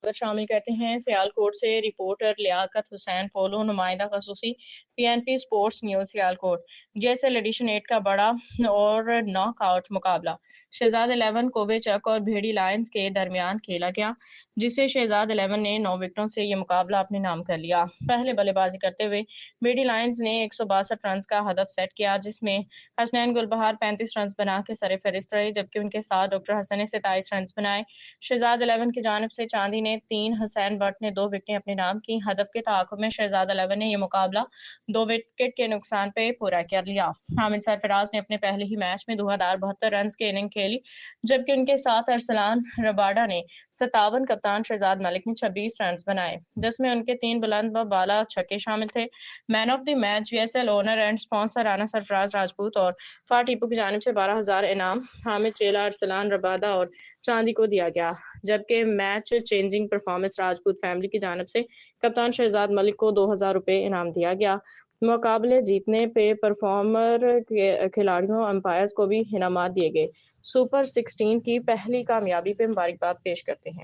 شامل کرتے ہیں۔ سیالکوٹ سے رپورٹر لیاقت حسین پولو، نمائندہ خصوصی PNP sports news Sialkot. GSL edition 8 کا بڑا اور ناک آؤٹ مقابلہ شہزاد 11 کوبے چک اور بھیڑی لائنز کے درمیان کھیلا گیا، جسے شہزاد 11 نے 9 وکٹوں سے یہ مقابلہ اپنے نام کر لیا۔ پہلے بلے بازی کرتے ہوئے بھیڑی لائنز نے 162 رنز کا ہدف سیٹ کیا، جس میں حسنین گلبہار 35 رنز بنا کے سر فہرست رہے، جبکہ ان کے ساتھ ڈاکٹر حسن نے 27 رنز بنائے۔ شہزاد 11 کی جانب سے چاندی نے 3، حسین بٹ نے 2 وکٹیں اپنے نام کی۔ ہدف کے تعاقب میں شہزاد 11 نے یہ مقابلہ 2 وکٹ کے نقصان پہ پورا کر لیا۔ حامد سرفراز نے اپنے پہلے ہی میچ میں دھواں دھار 72 رنز کی اننگ کھیلی، جبکہ ان کے ساتھ ارسلان رباڈا نے 57، کپتان شہزاد ملک نے 26 رنز بنائے، جس میں ان کے 3 بلند و بالا چھکے شامل تھے۔ Man of the match GSL owner and sponsor Rana Sarfraz Rajput اور فار ٹیپو کی جانب سے 12,000 انعام حامد چیلا، ارسلان رباڈا اور چاندی کو دیا گیا، جبکہ match changing performance Rajput family کی جانب سے کپتان شہزاد ملک کو 2,000 روپے انعام دیا گیا۔ مقابلے جیتنے پہ پرفارمر کھلاڑیوں امپائرز کو بھی انعامات دیے گئے۔ سپر 16 کی پہلی کامیابی پہ مبارکباد پیش کرتے ہیں۔